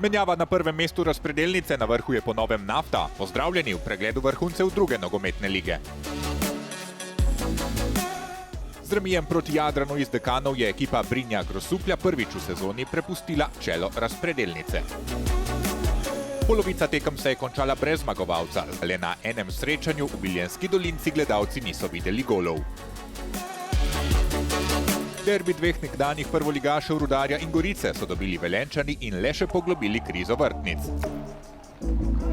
Menjava na prvem mestu razpredelnice, na vrhu je po novem Nafta. Pozdravljeni v pregledu vrhuncev druge nogometne lige. Z remijem proti Jadranu iz Dekanov je ekipa Brinja Grosuplja prvič v sezoni prepustila čelo razpredelnice. Polovica tekem se je končala brez zmagovalca, le na enem srečanju v Bilenjski dolinci gledalci niso videli golov. Derbi dveh nekdanjih prvoligašev Rudarja in Gorice so dobili Velenjčani in le še poglobili krizo vrtnic.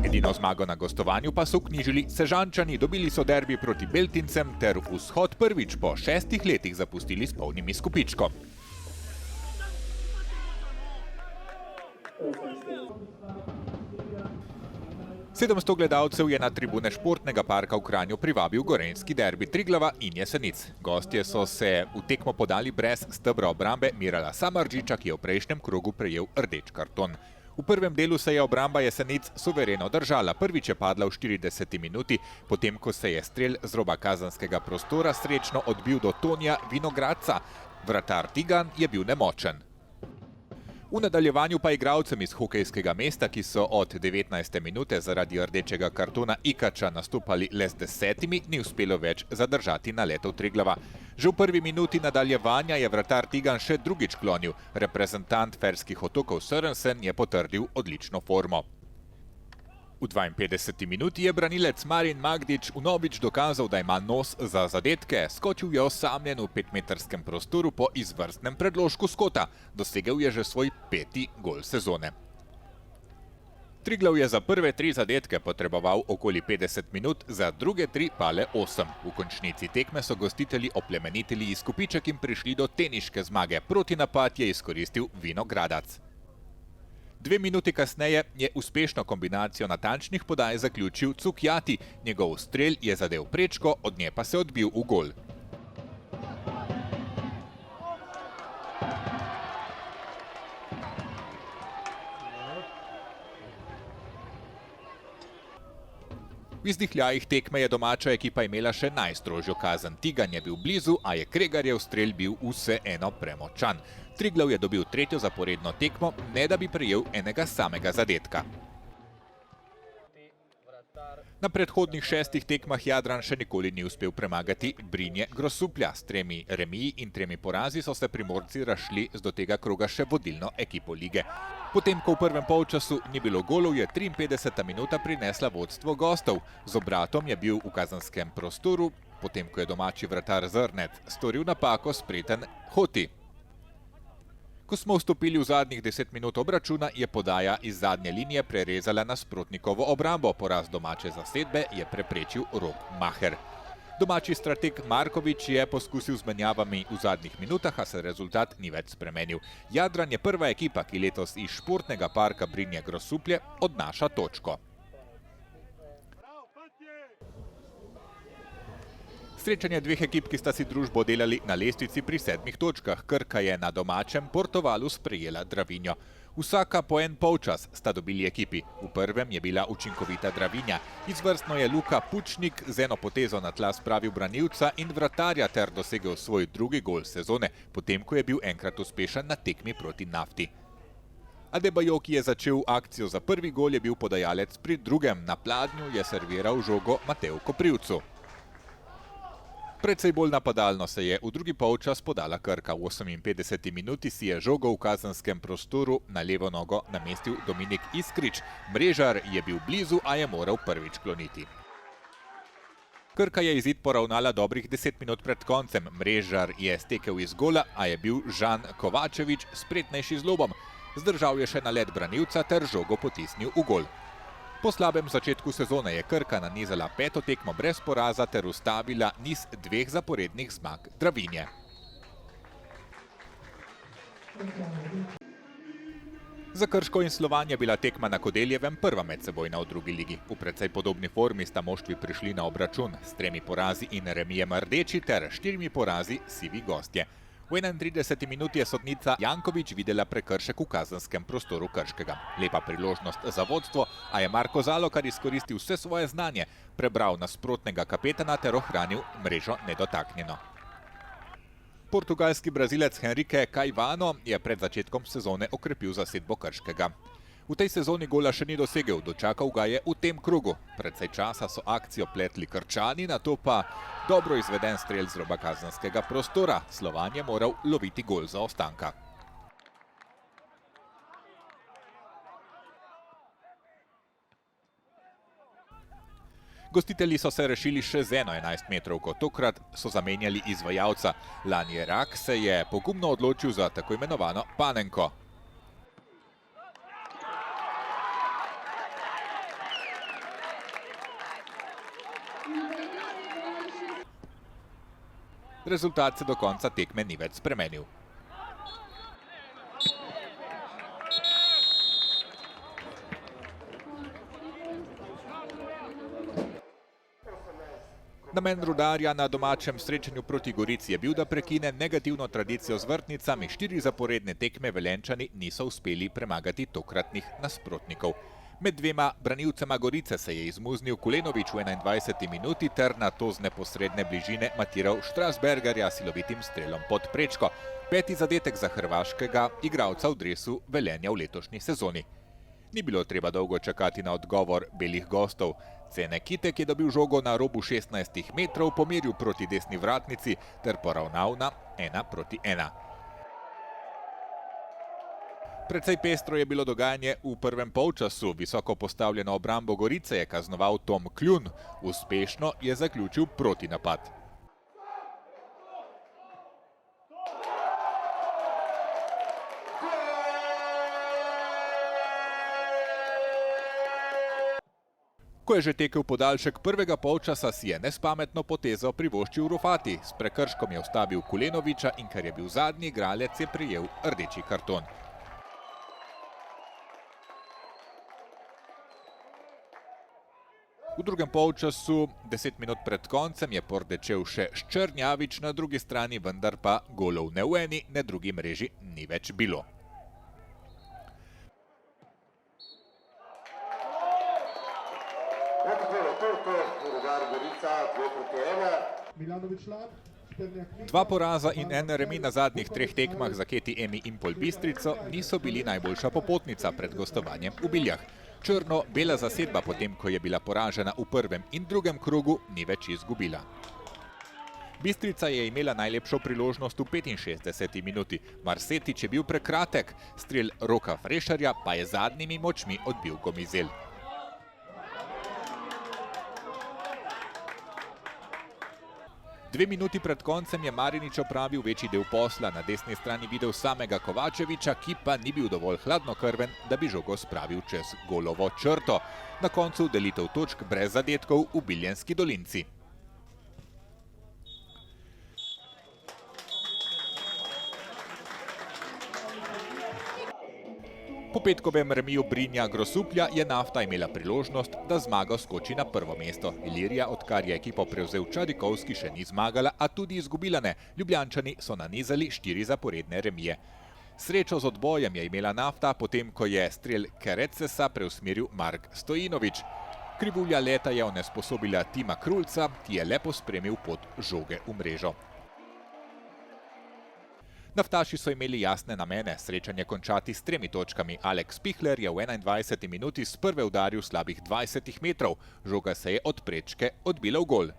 Edino zmago na gostovanju pa so vknjižili Sežančani, dobili so derbi proti Beltincem ter Vzhod prvič po 6 letih zapustili s polnim izkupičkom. Sedemsto gledalcev je na tribune športnega parka v Kranju privabil gorenjski derbi Triglava in Jesenic. Gostje so se v tekmo podali brez stebra obrambe Mirala Samardžiča, ki je v prejšnjem krogu prejel rdeč karton. V prvem delu se je obramba Jesenic suvereno držala. Prvič je padla v 40 minuti, potem ko se je strel z roba kazenskega prostora srečno odbil do Tonija Vinogradca. Vratar Tigan je bil nemočen. V nadaljevanju pa igralcem iz hokejskega mesta, ki so od 19. minute zaradi rdečega kartona Ikača nastopali le z 10, ni uspelo več zadržati naletov Triglava. Že v prvi minuti nadaljevanja je vratar Tigan še drugič klonil. Reprezentant Ferskih otokov Sørensen je potrdil odlično formo. V 52. minuti je branilec Marin Magdič vnovič dokazal, da ima nos za zadetke. Skočil je osamljen v 5-metrskem prostoru po izvrstnem predložku Skota. Dosegel je že svoj 5. gol sezone. Triglav je za prve 3 zadetke potreboval okoli 50 minut, za druge 3 pa le 8. V končnici tekme so gostitelji oplemenitili izkupiček in prišli do teniške zmage. Protinapad je izkoristil Vinogradac. 2 minuti kasneje je uspešno kombinacijo natančnih podaj zaključil Cukjati. Njegov strel je zadel prečko, od nje pa se odbil v gol. V izdihljajih tekme je domača ekipa imela še najstrožjo kazen. Tigan je bil blizu, a je Kregarjev strel bil vseeno premočan. Triglav je dobil 3. zaporedno tekmo, ne da bi prejel enega samega zadetka. Na predhodnih 6 tekmah Jadran še nikoli ni uspel premagati Brinje Grosuplja. S 3 remiji in 3 porazi so se Primorci razšli z do tega kroga še vodilno ekipo lige. Potem, ko v prvem polčasu ni bilo golov, je 53. minuta prinesla vodstvo gostov. Z obratom je bil v kazenskem prostoru, potem ko je domači vratar Zrnet storil napako spreten Hoti. Ko smo vstopili v zadnjih 10 minut obračuna, je podaja iz zadnje linije prerezala nasprotnikovo obrambo. Poraz domače zasedbe je preprečil Rok Maher. Domači strateg Markovič je poskusil z menjavami v zadnjih minutah, a se rezultat ni več spremenil. Jadran je prva ekipa, ki letos iz športnega parka Brinje Grosuplje odnaša točko. Srečanje dveh ekip, ki sta si družbo delali na lestvici pri 7 točkah. Krka je na domačem Portovalu sprejela Dravinjo. Vsaka po en polčas sta dobili ekipi. V prvem je bila učinkovita Dravinja. Izvrstno je Luka Pučnik z eno potezo na tla spravil branilca in vratarja ter dosegel svoj 2. gol sezone, potem ko je bil enkrat uspešen na tekmi proti Nafti. Adebayo, ki je začel akcijo za 1. gol, je bil podajalec pri drugem. Na pladnju je serviral žogo Mateju Koprivcu. Predvsej bolj napadalno se je v drugi polčas podala Krka. V 58. minuti si je žogo v kazenskem prostoru na levo nogo namestil Dominik Iskrič. Mrežar je bil blizu, a je moral prvič kloniti. Krka je izid poravnala dobrih 10 minut pred koncem. Mrežar je stekel iz gola, a je bil Žan Kovačevič spretnejši z lobom. Zdržal je še nalet branilca ter žogo potisnil v gol. Po slabem začetku sezone je Krka nanizala 5. tekmo brez poraza ter ustavila niz 2 zaporednih zmag Dravinje. Za Krško in Slovan je bila tekma na Kodeljevem prva medsebojna v drugi ligi. V precej podobni formi sta moštvi prišli na obračun s 3 porazi in remijem rdeči ter 4 porazi sivi gostje. V 31. minuti je sodnica Jankovič videla prekršek v kazenskem prostoru Krškega. Lepa priložnost za vodstvo, a je Marko Zalokar izkoristil vse svoje znanje, prebral nasprotnega kapetana ter ohranil mrežo nedotaknjeno. Portugalski Brazilec Henrique Caivano je pred začetkom sezone okrepil zasedbo Krškega. V tej sezoni gola še ni dosegel, dočakal ga je v tem krogu. Precej časa so akcijo pletli Krčani, nato pa dobro izveden strel z roba kazenskega prostora. Slovan je moral loviti gol zaostanka. Gostitelji so se rešili še z eno 11-metrovko, tokrat so zamenjali izvajalca. Lani Rak se je pogumno odločil za tako imenovano panenko. Rezultat se do konca tekme ni več spremenil. Namen Rudarja na domačem srečanju proti Gorici je bil, da prekine negativno tradicijo z vrtnicami. 4 zaporedne tekme Velenjčani niso uspeli premagati tokratnih nasprotnikov. Med dvema branilcema Gorice se je izmuznil Kulenovič v 21. minuti ter nato z neposredne bližine matiral Strasbergerja silovitim strelom pod prečko. 5. zadetek za hrvaškega igralca v dresu Velenja v letošnji sezoni. Ni bilo treba dolgo čakati na odgovor belih gostov. Cene Kitek je dobil žogo na robu 16 metrov, pomeril proti desni vratnici ter poravnal na 1-1. Precej pestro je bilo dogajanje v prvem polčasu. Visoko postavljeno obrambo Gorice je kaznoval Tom Kljun. Uspešno je zaključil protinapad. Ko je že tekel podaljšek prvega polčasa, si je nespametno potezo privoščil Rufati. S prekrškom je ustavil Kulenoviča in ker je bil zadnji igralec, je prejel rdeči karton. V drugem polčasu, 10 minut pred koncem, je pordečel še Ščrnjavič na drugi strani, vendar pa golov ne v eni, ne drugi mreži ni več bilo. Dva poraza in en remi na zadnjih 3 tekmah za Keti Emi Impol Bistrico niso bili najboljša popotnica pred gostovanjem v Biljah. Črno-bela zasedba, potem ko je bila poražena v prvem in drugem krogu, ni več izgubila. Bistrica je imela najlepšo priložnost v 65. minuti. Marsetič je bil prekratek, strel Roka Frešarja pa je zadnjimi močmi odbil Gomizel. Dve minuti pred koncem je Marinič opravil večji del posla. Na desni strani videl samega Kovačeviča, ki pa ni bil dovolj hladnokrven, da bi žogo spravil čez golovo črto. Na koncu delitev točk brez zadetkov v Biljenski dolinci. Po petkovem remiju Brinja Grosuplja je Nafta imela priložnost, da zmago skoči na prvo mesto. Ilirija, odkar je ekipo prevzel Čadikovski, še ni zmagala, a tudi izgubila ne. Ljubljančani so nanizali 4 zaporedne remije. Srečo z odbojem je imela Nafta, potem ko je strel Kerecesa preusmeril Mark Stojinovič. Krivulja leta je onesposobila Tima Krulca, ki je le pospremil pot žoge v mrežo. Naftaši so imeli jasne namene srečanje končati s 3 točkami. Alex Pihler je v 21. minuti s prve udaril slabih 20 metrov. Žoga se je od prečke odbila v gol.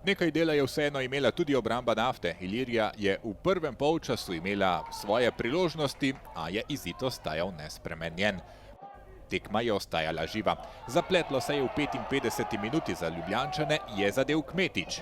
Nekaj dela je vseeno imela tudi obramba Nafte. Ilirija je v prvem polčasu imela svoje priložnosti, a je izid ostajal nespremenjen. Tekma je ostajala živa. Zapletlo se je v 55. minuti, za Ljubljančane je zadel Kmetič.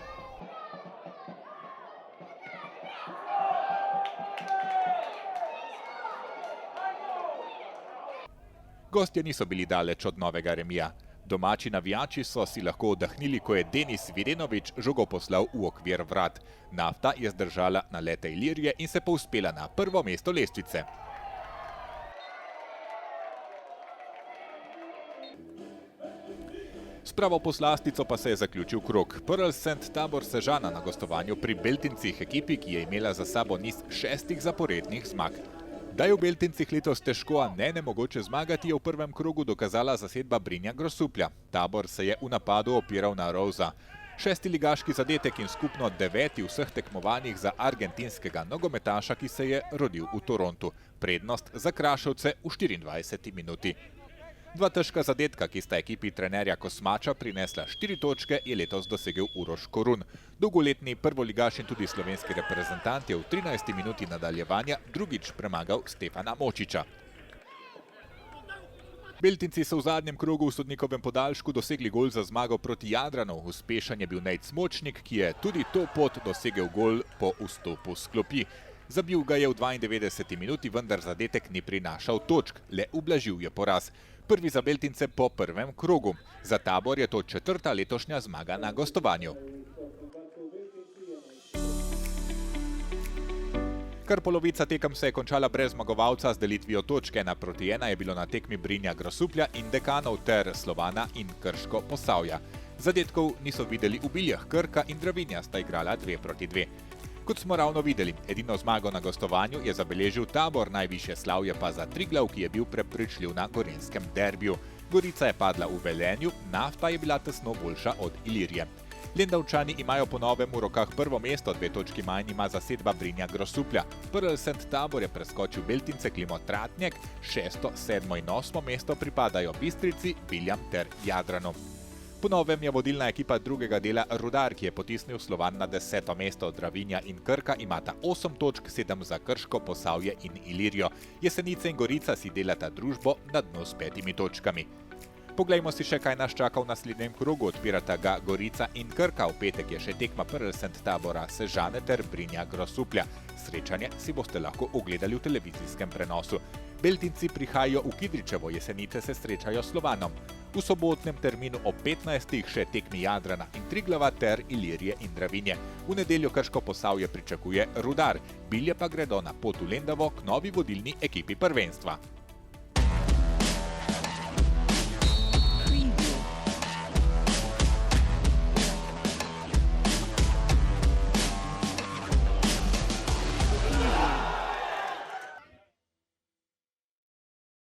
Gostje niso bili daleč od novega remija. Domači navijači so si lahko oddahnili, ko je Denis Virenovič žogo poslal v okvir vrat. Nafta je zdržala nalete Ilirije in se povzpela na prvo mesto lestvice. S pravo poslastico pa se je zaključil krog. Prlsent Tabor Sežana na gostovanju pri Beltincih, ekipi, ki je imela za sabo niz 6 zaporednih zmag. Da je v Beltincih letos težko, a ne nemogoče zmagati, je v prvem krogu dokazala zasedba Brinja Grosuplja. Tabor se je v napadu opiral na Rouza. 6. ligaški zadetek in skupno 9. v vseh tekmovanjih za argentinskega nogometaša, ki se je rodil v Torontu. Prednost za Krašovce v 24. minuti. 2 težka zadetka, ki sta ekipi trenerja Kosmača prinesla 4 točke, je letos dosegel Uroš Korun. Dolgoletni prvoligaš in tudi slovenski reprezentant je v 13. minuti nadaljevanja drugič premagal Stefana Močiča. Beltinci so v zadnjem krogu v sodnikovem podaljšku dosegli gol za zmago proti Jadranu. Uspešen je bil Nejc Močnik, ki je tudi to pot dosegel gol po vstopu s klopi. Zabil ga je v 92. minuti, vendar zadetek ni prinašal točk, le ublažil je poraz. Prvi za Beltince po prvem krogu. Za Tabor je to 4. letošnja zmaga na gostovanju. Kar polovica tekem se je končala brez zmagovalca z delitvijo točke. 1:1 je bilo na tekmi Brinja Grosuplja in Dekanov ter Slovana in Krško Posavja. Zadetkov niso videli v Biljah, Krka in Dravinja sta igrala 2:2. Kot smo ravno videli, edino zmago na gostovanju je zabeležil Tabor, najvišje slavje pa za Triglav, ki je bil prepričljiv na gorenjskem derbiju. Gorica je padla v Velenju, Nafta je bila tesno boljša od Ilirije. Lendavčani imajo po novem v rokah prvo mesto, 2 točki manj ima zasedba Brinja Grosuplja. Prl St. Tabor je preskočil Beltince, Klimo Tratnjek, 6., 7. in 8. mesto pripadajo Bistrici, Biljam ter Jadranu. Po novem je vodilna ekipa drugega dela Rudar, ki je potisnil Slovan na 10. mesto. Dravinja in Krka imata 8 točk, 7 za Krško, Posavje in Ilirijo. Jesenice in Gorica si delata družbo na dnu s 5 točkami. Poglejmo si še, kaj nas čaka v naslednjem krogu. Odpirata ga Gorica in Krka. V petek je še tekma Prl St. Tabora Sežane ter Brinja Grosuplja. Srečanje si boste lahko ogledali v televizijskem prenosu. Beltinci prihajajo v Kidričevo, Jesenice se srečajo s Slovanom. V sobotnem terminu ob 15. še tekmi Jadrana in Triglava ter Ilirije in Dravinje. V nedeljo Krško Posavje pričakuje Rudar, Bilje pa gredo na pot v Lendavo k novi vodilni ekipi prvenstva.